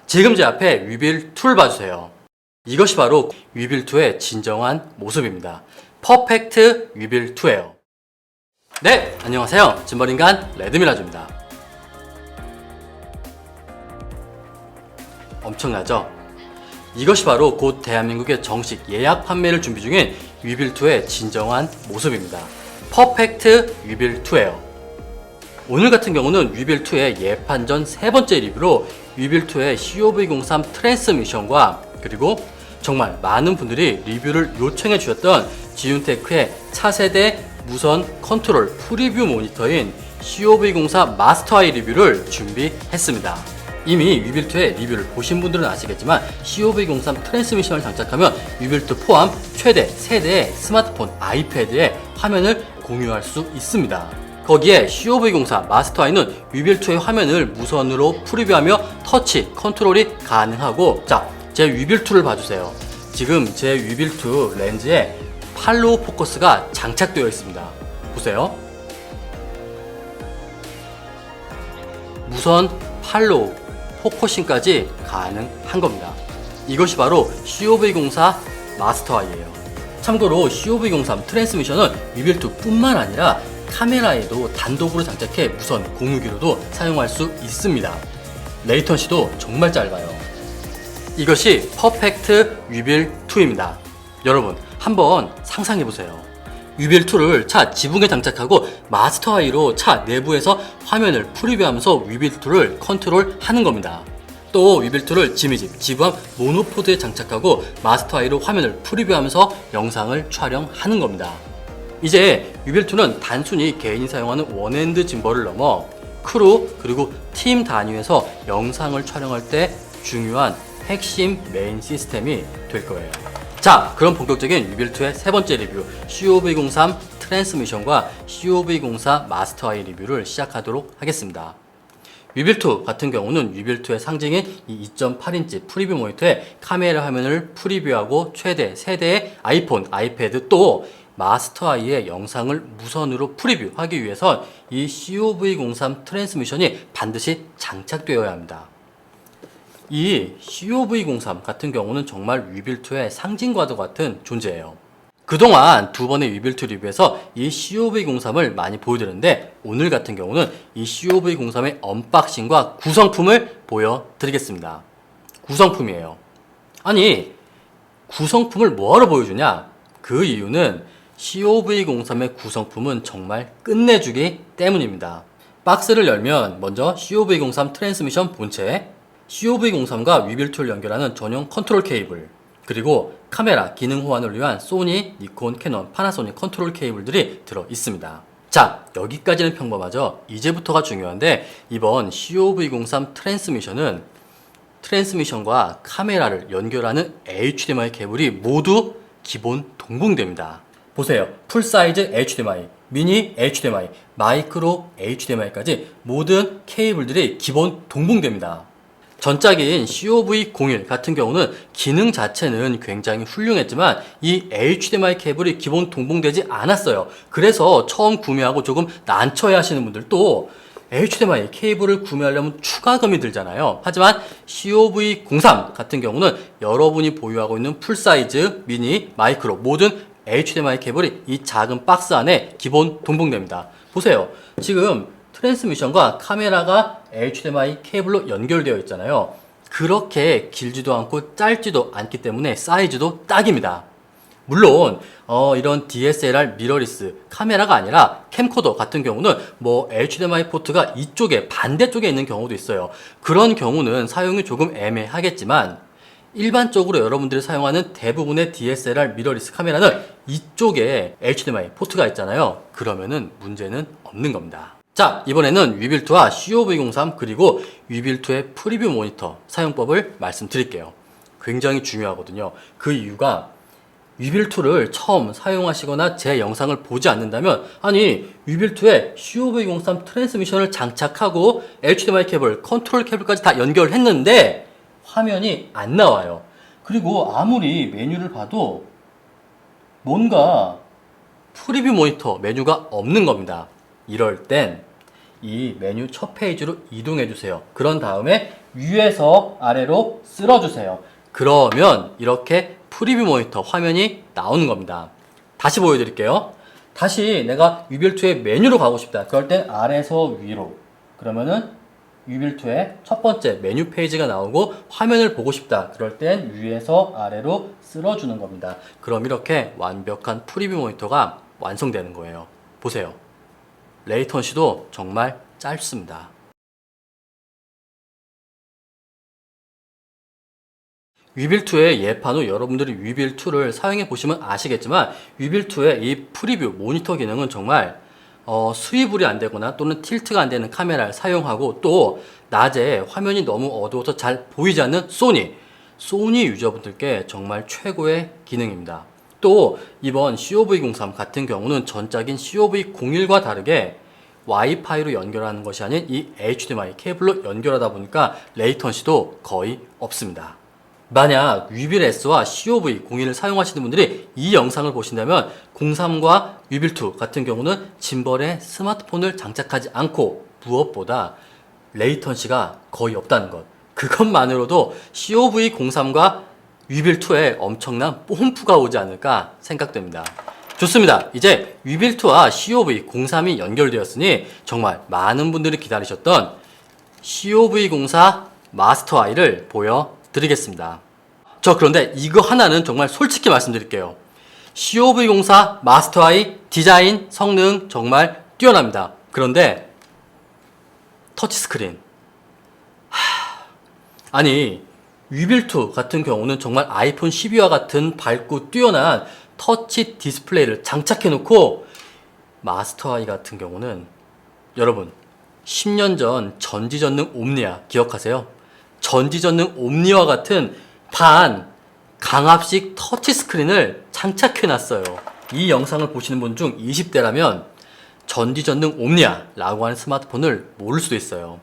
지금 제 앞에 위빌2를 봐주세요. 이것이 바로 위빌2의 진정한 모습입니다. 퍼펙트 위빌2예요. 네, 안녕하세요. 짐벌인간 레드미라주입니다. 엄청나죠? 이것이 바로 곧 대한민국의 정식 예약 판매를 준비 중인 위빌2의 진정한 모습입니다. 퍼펙트 위빌2예요. 오늘 같은 경우는 위빌2의 예판전 세 번째 리뷰로 위빌2의 COV03 트랜스미션과 그리고 정말 많은 분들이 리뷰를 요청해 주셨던 지윤테크의 차세대 무선 컨트롤 프리뷰 모니터인 COV04 마스터 아이 리뷰를 준비했습니다. 이미 위빌2의 리뷰를 보신 분들은 아시겠지만 COV03 트랜스미션을 장착하면 위빌2 포함 최대 세대의 스마트폰, 아이패드에 화면을 공유할 수 있습니다. 거기에 COV04 마스터 아이는 위빌2의 화면을 무선으로 프리뷰하며 터치, 컨트롤이 가능하고, 자, 제 위빌2를 봐주세요. 지금 제 위빌2 렌즈에 팔로우 포커스가 장착되어 있습니다. 보세요. 무선 팔로우 포커싱까지 가능한 겁니다. 이것이 바로 COV04 마스터 아이예요. 참고로 COV03 트랜스미션은 위빌2 뿐만 아니라 카메라에도 단독으로 장착해 무선 공유기로도 사용할 수 있습니다. 레이턴시도 정말 짧아요. 이것이 퍼펙트 위빌2입니다. 여러분 한번 상상해보세요. 위빌2를 차 지붕에 장착하고 마스터 아이로 차 내부에서 화면을 프리뷰하면서 위빌2를 컨트롤하는 겁니다. 또 위빌2를 지미집, 지부함 모노포드에 장착하고 마스터 아이로 화면을 프리뷰하면서 영상을 촬영하는 겁니다. 이제 위빌2는 단순히 개인이 사용하는 원핸드 짐벌을 넘어 크루 그리고 팀 단위에서 영상을 촬영할 때 중요한 핵심 메인 시스템이 될 거예요. 자, 그럼 본격적인 위빌2의 세 번째 리뷰 COV03 트랜스미션과 COV04 마스터 아이 리뷰를 시작하도록 하겠습니다. 위빌2 같은 경우는 위빌2의 상징인 이 2.8인치 프리뷰 모니터에 카메라 화면을 프리뷰하고 최대 세대의 아이폰, 아이패드 또 마스터 아이의 영상을 무선으로 프리뷰하기 위해선 이 COV03 트랜스미션이 반드시 장착되어야 합니다. 이 COV03 같은 경우는 정말 위빌2의 상징과도 같은 존재예요. 그동안 두 번의 위빌2 리뷰에서 이 COV03을 많이 보여드렸는데 오늘 같은 경우는 이 COV03의 언박싱과 구성품을 보여드리겠습니다. 구성품이에요. 아니, 구성품을 뭐하러 보여주냐? 그 이유는 COV03의 구성품은 정말 끝내주기 때문입니다. 박스를 열면 먼저 COV03 트랜스미션 본체, COV03과 위빌2를 연결하는 전용 컨트롤 케이블, 그리고 카메라 기능 호환을 위한 소니, 니콘, 캐논, 파나소닉 컨트롤 케이블들이 들어 있습니다. 자, 여기까지는 평범하죠? 이제부터가 중요한데 이번 COV03 트랜스미션은 트랜스미션과 카메라를 연결하는 HDMI 케이블이 모두 기본 동봉됩니다. 보세요. 풀사이즈 HDMI, 미니 HDMI, 마이크로 HDMI까지 모든 케이블들이 기본 동봉됩니다. 전작인 COV01 같은 경우는 기능 자체는 굉장히 훌륭했지만 이 HDMI 케이블이 기본 동봉되지 않았어요. 그래서 처음 구매하고 조금 난처해 하시는 분들 또 HDMI 케이블을 구매하려면 추가금이 들잖아요. 하지만 COV03 같은 경우는 여러분이 보유하고 있는 풀사이즈, 미니, 마이크로 모든 HDMI 케이블이 이 작은 박스 안에 기본 동봉됩니다. 보세요. 지금 트랜스미션과 카메라가 HDMI 케이블로 연결되어 있잖아요. 그렇게 길지도 않고 짧지도 않기 때문에 사이즈도 딱입니다. 물론 이런 DSLR 미러리스 카메라가 아니라 캠코더 같은 경우는 뭐 HDMI 포트가 이쪽에 반대쪽에 있는 경우도 있어요. 그런 경우는 사용이 조금 애매하겠지만 일반적으로 여러분들이 사용하는 대부분의 DSLR 미러리스 카메라는 이쪽에 HDMI 포트가 있잖아요. 그러면은 문제는 없는 겁니다. 자, 이번에는 위빌2와 COV03 그리고 위빌2의 프리뷰 모니터 사용법을 말씀드릴게요. 굉장히 중요하거든요. 그 이유가 위빌2를 처음 사용하시거나 제 영상을 보지 않는다면 아니 위빌2에 COV03 트랜스미션을 장착하고 HDMI 케이블, 컨트롤 케이블까지 다 연결했는데 화면이 안 나와요. 그리고 아무리 메뉴를 봐도 뭔가 프리뷰 모니터 메뉴가 없는 겁니다. 이럴 땐 이 메뉴 첫 페이지로 이동해 주세요. 그런 다음에 위에서 아래로 쓸어주세요. 그러면 이렇게 프리뷰 모니터 화면이 나오는 겁니다. 다시 보여드릴게요. 다시 내가 위빌2의 메뉴로 가고 싶다. 그럴 땐 아래에서 위로. 그러면은 위빌2의 첫 번째 메뉴 페이지가 나오고 화면을 보고 싶다. 그럴 땐 위에서 아래로 쓸어주는 겁니다. 그럼 이렇게 완벽한 프리뷰 모니터가 완성되는 거예요. 보세요. 레이턴시도 정말 짧습니다. 위빌2의 예판 후 여러분들이 위빌2를 사용해 보시면 아시겠지만 위빌2의 이 프리뷰 모니터 기능은 정말 수위불이 안 되거나 또는 틸트가 안 되는 카메라를 사용하고 또 낮에 화면이 너무 어두워서 잘 보이지 않는 소니 유저분들께 정말 최고의 기능입니다. 또 이번 COV03 같은 경우는 전작인 COV01과 다르게 와이파이로 연결하는 것이 아닌 이 HDMI 케이블로 연결하다 보니까 레이턴시도 거의 없습니다. 만약 위빌 S와 COV01을 사용하시는 분들이 이 영상을 보신다면 03과 위빌2 같은 경우는 짐벌에 스마트폰을 장착하지 않고 무엇보다 레이턴시가 거의 없다는 것. 그것만으로도 COV03과 위빌2에 엄청난 뽐프가 오지 않을까 생각됩니다. 좋습니다. 이제 위빌2와 COV03이 연결되었으니 정말 많은 분들이 기다리셨던 COV04 마스터 아이를 보여드리겠습니다. 그런데 이거 하나는 정말 솔직히 말씀드릴게요. COV04 마스터 아이 디자인, 성능 정말 뛰어납니다. 그런데 터치스크린 아니 위빌2 같은 경우는 정말 아이폰 12와 같은 밝고 뛰어난 터치 디스플레이를 장착해 놓고 마스터 아이 같은 경우는 여러분 10년 전 전지전능 옴니아 기억하세요? 전지전능 옴니아와 같은 반 강압식 터치스크린을 장착해 놨어요. 이 영상을 보시는 분 중 20대라면 전지전능 옴니아라고 하는 스마트폰을 모를 수도 있어요.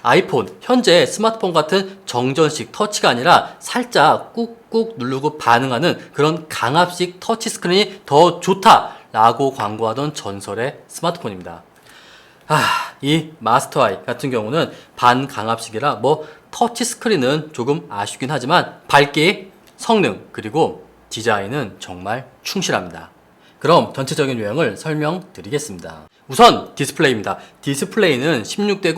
아이폰 현재 스마트폰 같은 정전식 터치가 아니라 살짝 꾹꾹 누르고 반응하는 그런 강압식 터치스크린이 더 좋다라고 광고하던 전설의 스마트폰입니다. 이 마스터 아이 같은 경우는 반강압식이라 터치스크린은 조금 아쉽긴 하지만 밝기, 성능, 그리고 디자인은 정말 충실합니다. 그럼 전체적인 유형을 설명드리겠습니다. 우선 디스플레이입니다. 디스플레이는 16:9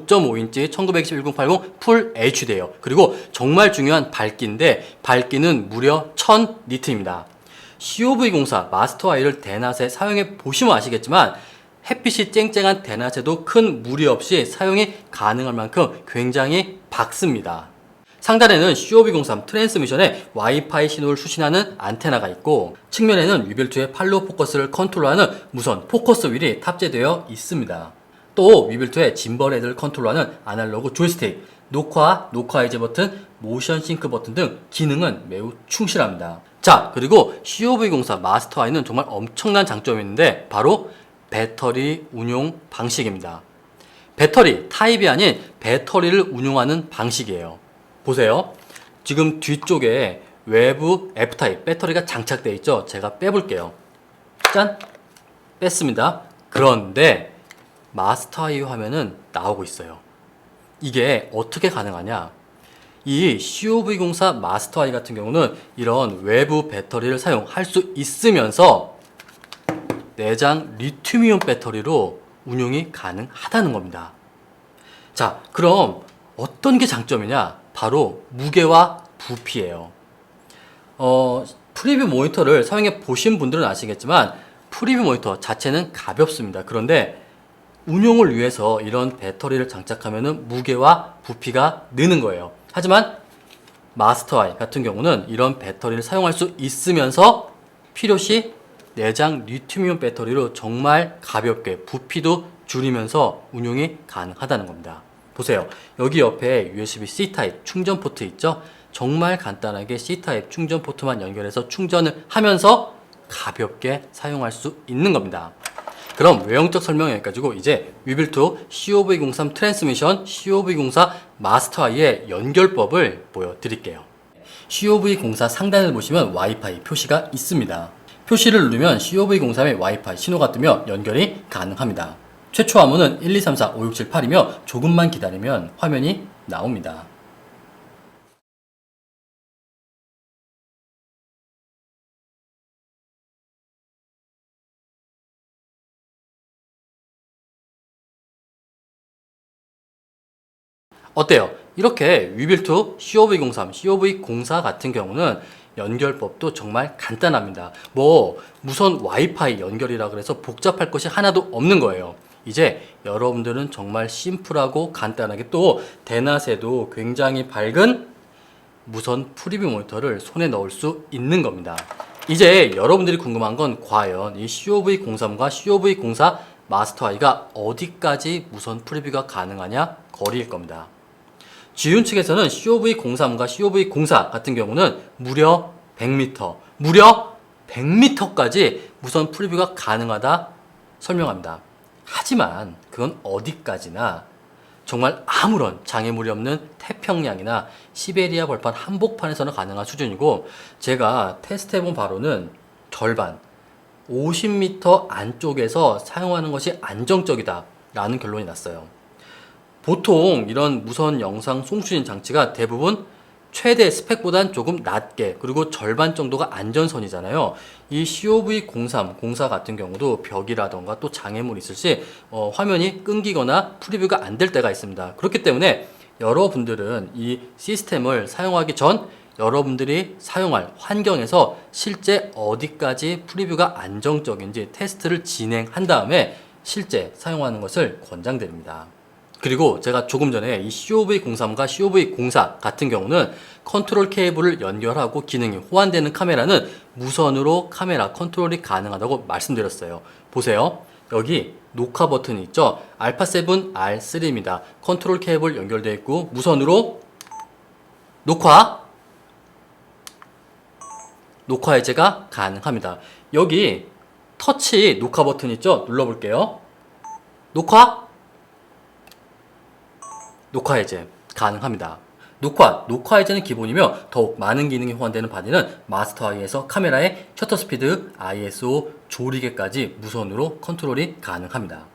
5.5인치 1920-1080 풀 HD예요. 그리고 정말 중요한 밝기인데 밝기는 무려 1000니트입니다. COV04 마스터 아이를 대낮에 사용해 보시면 아시겠지만 햇빛이 쨍쨍한 대낮에도 큰 무리 없이 사용이 가능할 만큼 굉장히 밝습니다. 상단에는 COV03 트랜스미션에 와이파이 신호를 수신하는 안테나가 있고 측면에는 위빌2의 팔로우 포커스를 컨트롤하는 무선 포커스 휠이 탑재되어 있습니다. 또 위빌2의 짐벌 헤드를 컨트롤하는 아날로그 조이스틱, 녹화 해제 버튼, 모션 싱크 버튼 등 기능은 매우 충실합니다. 그리고 COV04 마스터 아이는 정말 엄청난 장점이 있는데 바로 배터리 운용 방식입니다. 배터리 타입이 아닌 배터리를 운용하는 방식이에요. 보세요. 지금 뒤쪽에 외부 F타입 배터리가 장착되어 있죠. 제가 빼볼게요. 짠! 뺐습니다. 그런데 마스터 아이 화면은 나오고 있어요. 이게 어떻게 가능하냐? 이 COV04 마스터 아이 같은 경우는 이런 외부 배터리를 사용할 수 있으면서 내장 리튬이온 배터리로 운용이 가능하다는 겁니다. 그럼 어떤 게 장점이냐? 바로 무게와 부피예요. 프리뷰 모니터를 사용해 보신 분들은 아시겠지만 프리뷰 모니터 자체는 가볍습니다. 그런데 운용을 위해서 이런 배터리를 장착하면 무게와 부피가 느는 거예요. 하지만 마스터 아이 같은 경우는 이런 배터리를 사용할 수 있으면서 필요시 내장 리튬이온 배터리로 정말 가볍게 부피도 줄이면서 운용이 가능하다는 겁니다. 보세요. 여기 옆에 USB-C 타입 충전 포트 있죠? 정말 간단하게 C 타입 충전 포트만 연결해서 충전을 하면서 가볍게 사용할 수 있는 겁니다. 그럼 외형적 설명 여기까지고 이제 위빌2 COV03 트랜스미션, COV04 마스터 아이의 연결법을 보여드릴게요. COV04 상단을 보시면 와이파이 표시가 있습니다. 표시를 누르면 COV03의 와이파이 신호가 뜨며 연결이 가능합니다. 최초 암호는 1, 2, 3, 4, 5, 6, 7, 8이며 조금만 기다리면 화면이 나옵니다. 어때요? 이렇게 위빌투 COV03, COV04 같은 경우는 연결법도 정말 간단합니다. 무선 와이파이 연결이라 그래서 복잡할 것이 하나도 없는 거예요. 이제 여러분들은 정말 심플하고 간단하게 또 대낮에도 굉장히 밝은 무선 프리뷰 모니터를 손에 넣을 수 있는 겁니다. 이제 여러분들이 궁금한 건 과연 이 COV03과 COV04 마스터 아이가 어디까지 무선 프리뷰가 가능하냐 거리일 겁니다. 지윤 측에서는 COV03과 COV04 같은 경우는 무려 100m까지 무선 프리뷰가 가능하다 설명합니다. 하지만 그건 어디까지나 정말 아무런 장애물이 없는 태평양이나 시베리아 벌판 한복판에서는 가능한 수준이고, 제가 테스트해본 바로는 절반 50m 안쪽에서 사용하는 것이 안정적이다 라는 결론이 났어요. 보통 이런 무선 영상 송수신 장치가 대부분 최대 스펙보단 조금 낮게, 그리고 절반 정도가 안전선이잖아요. 이 COV03, 04 같은 경우도 벽이라던가 또 장애물이 있을 시 화면이 끊기거나 프리뷰가 안 될 때가 있습니다. 그렇기 때문에 여러분들은 이 시스템을 사용하기 전 여러분들이 사용할 환경에서 실제 어디까지 프리뷰가 안정적인지 테스트를 진행한 다음에 실제 사용하는 것을 권장드립니다. 그리고 제가 조금 전에 이 COV03과 COV04 같은 경우는 컨트롤 케이블을 연결하고 기능이 호환되는 카메라는 무선으로 카메라 컨트롤이 가능하다고 말씀드렸어요. 보세요. 여기 녹화 버튼이 있죠. 알파7R3입니다. 컨트롤 케이블 연결되어 있고 무선으로 녹화 해제가 가능합니다. 여기 터치 녹화 버튼 있죠. 눌러볼게요. 녹화 해제 가능합니다. 녹화 해제는 기본이며 더욱 많은 기능이 호환되는 바디는 마스터 아이에서 카메라의 셔터 스피드, ISO, 조리개까지 무선으로 컨트롤이 가능합니다.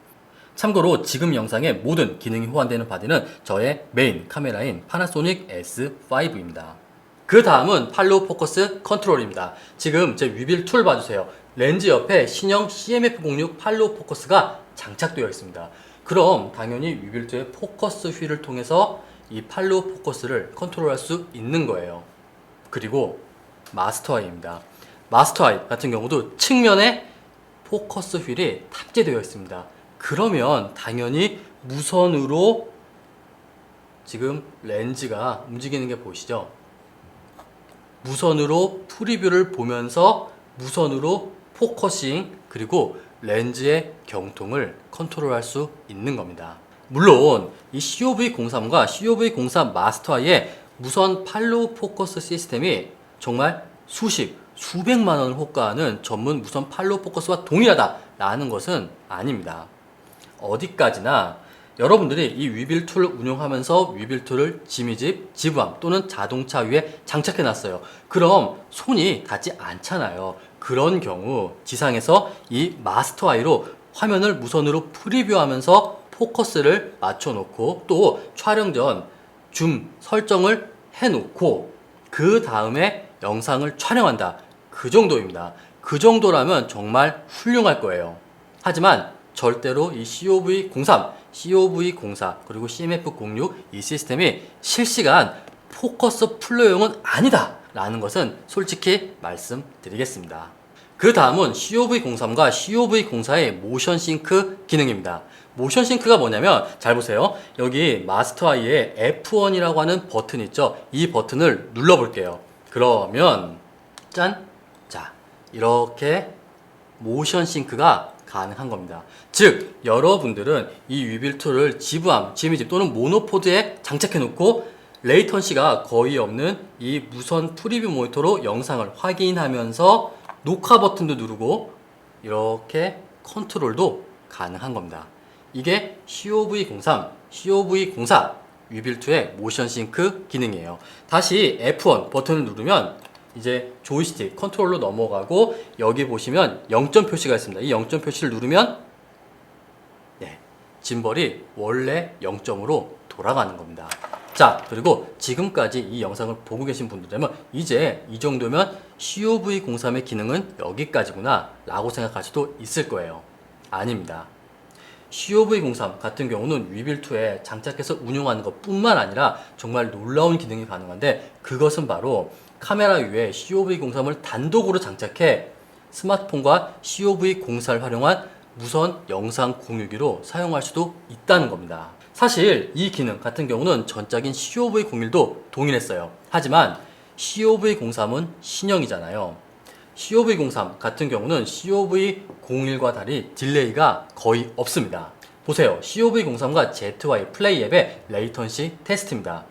참고로 지금 영상의 모든 기능이 호환되는 바디는 저의 메인 카메라인 파나소닉 S5입니다. 그 다음은 팔로우 포커스 컨트롤입니다. 지금 제 위빌 툴 봐주세요. 렌즈 옆에 신형 CMF06 팔로우 포커스가 장착되어 있습니다. 그럼 당연히 위빌트의 포커스 휠을 통해서 이 팔로우 포커스를 컨트롤할 수 있는 거예요. 그리고 마스터 아이입니다. 마스터 아이 같은 경우도 측면에 포커스 휠이 탑재되어 있습니다. 그러면 당연히 무선으로 지금 렌즈가 움직이는 게 보이시죠? 무선으로 프리뷰를 보면서 무선으로 포커싱 그리고 렌즈의 경통을 컨트롤할 수 있는 겁니다. 물론 이 COV03과 COV04 마스터 아이의 무선 팔로우 포커스 시스템이 정말 수백만 원을 호가하는 전문 무선 팔로우 포커스와 동일하다라는 것은 아닙니다. 어디까지나 여러분들이 이 위빌 툴을 운용하면서 위빌 툴을 지미집, 지부함 또는 자동차 위에 장착해 놨어요. 그럼 손이 닿지 않잖아요. 그런 경우 지상에서 이 마스터 아이로 화면을 무선으로 프리뷰하면서 포커스를 맞춰 놓고 또 촬영 전 줌 설정을 해 놓고 그 다음에 영상을 촬영한다. 그 정도입니다. 그 정도라면 정말 훌륭할 거예요. 하지만 절대로 이 COV03, COV04 그리고 CMF06 이 시스템이 실시간 포커스 플로용은 아니다 라는 것은 솔직히 말씀드리겠습니다. 그 다음은 COV03과 COV04의 모션 싱크 기능입니다. 모션 싱크가 뭐냐면 잘 보세요. 여기 마스터 아이에 F1이라고 하는 버튼 있죠. 이 버튼을 눌러 볼게요. 그러면 짠! 자, 이렇게 모션 싱크가 가능한 겁니다. 즉 여러분들은 이 위빌 툴을 지부함, 지미집 또는 모노포드에 장착해 놓고 레이턴시가 거의 없는 이 무선 프리뷰 모니터로 영상을 확인하면서 녹화 버튼도 누르고 이렇게 컨트롤도 가능한 겁니다. 이게 COV03, COV04 위빌2의 모션 싱크 기능이에요. 다시 F1 버튼을 누르면 이제 조이스틱 컨트롤로 넘어가고 여기 보시면 0점 표시가 있습니다. 이 0점 표시를 누르면 짐벌이 원래 0점으로 돌아가는 겁니다. 자, 그리고 지금까지 이 영상을 보고 계신 분들이라면 이제 이 정도면 COV03의 기능은 여기까지구나 라고 생각할 수도 있을 거예요. 아닙니다. COV03 같은 경우는 위빌2에 장착해서 운용하는 것 뿐만 아니라 정말 놀라운 기능이 가능한데, 그것은 바로 카메라 위에 COV03을 단독으로 장착해 스마트폰과 COV04를 활용한 무선 영상 공유기로 사용할 수도 있다는 겁니다. 사실 이 기능 같은 경우는 전작인 COV01도 동일했어요. 하지만 COV03은 신형이잖아요. COV03 같은 경우는 COV01과 달리 딜레이가 거의 없습니다. 보세요. COV03과 ZY 플레이 앱의 레이턴시 테스트입니다.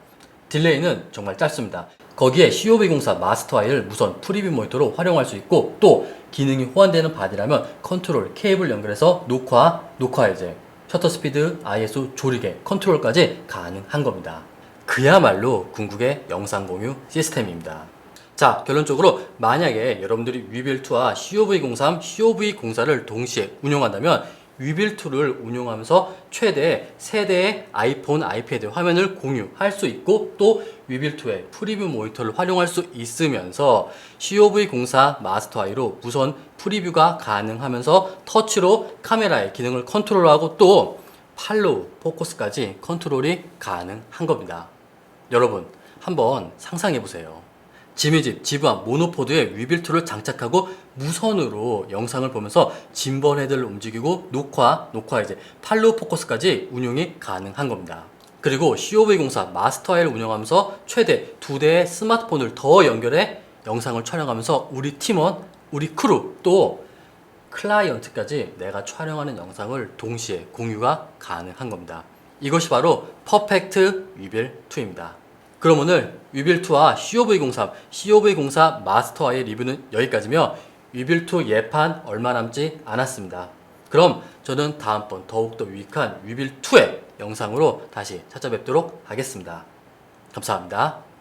딜레이는 정말 짧습니다. 거기에 COV04 마스터 I를 무선 프리뷰 모니터로 활용할 수 있고, 또 기능이 호환되는 바디라면 컨트롤 케이블 연결해서 녹화, 해제, 셔터 스피드, ISO 조리개, 컨트롤까지 가능한 겁니다. 그야말로 궁극의 영상 공유 시스템입니다. 자, 결론적으로 만약에 여러분들이 위빌2와 COV03, COV04를 동시에 운용한다면 위빌2를 운용하면서 최대 세대의 아이폰, 아이패드 화면을 공유할 수 있고, 또 위빌2의 프리뷰 모니터를 활용할 수 있으면서 COV04 마스터 I로 무선 프리뷰가 가능하면서 터치로 카메라의 기능을 컨트롤하고 또 팔로우, 포커스까지 컨트롤이 가능한 겁니다. 여러분, 한번 상상해 보세요. 지미집, 지브암, 모노포드에 위빌2를 장착하고 무선으로 영상을 보면서 짐벌 헤드를 움직이고 녹화, 해제, 팔로우 포커스까지 운용이 가능한 겁니다. 그리고 COV04 마스터 I를 운영하면서 최대 2대의 스마트폰을 더 연결해 영상을 촬영하면서 우리 팀원, 우리 크루, 또 클라이언트까지 내가 촬영하는 영상을 동시에 공유가 가능한 겁니다. 이것이 바로 퍼펙트 위빌2입니다. 그럼 오늘 위빌2와 COV03, COV04 마스터 I의 리뷰는 여기까지며 위빌2 예판 얼마 남지 않았습니다. 그럼 저는 다음번 더욱더 유익한 위빌2의 영상으로 다시 찾아뵙도록 하겠습니다. 감사합니다.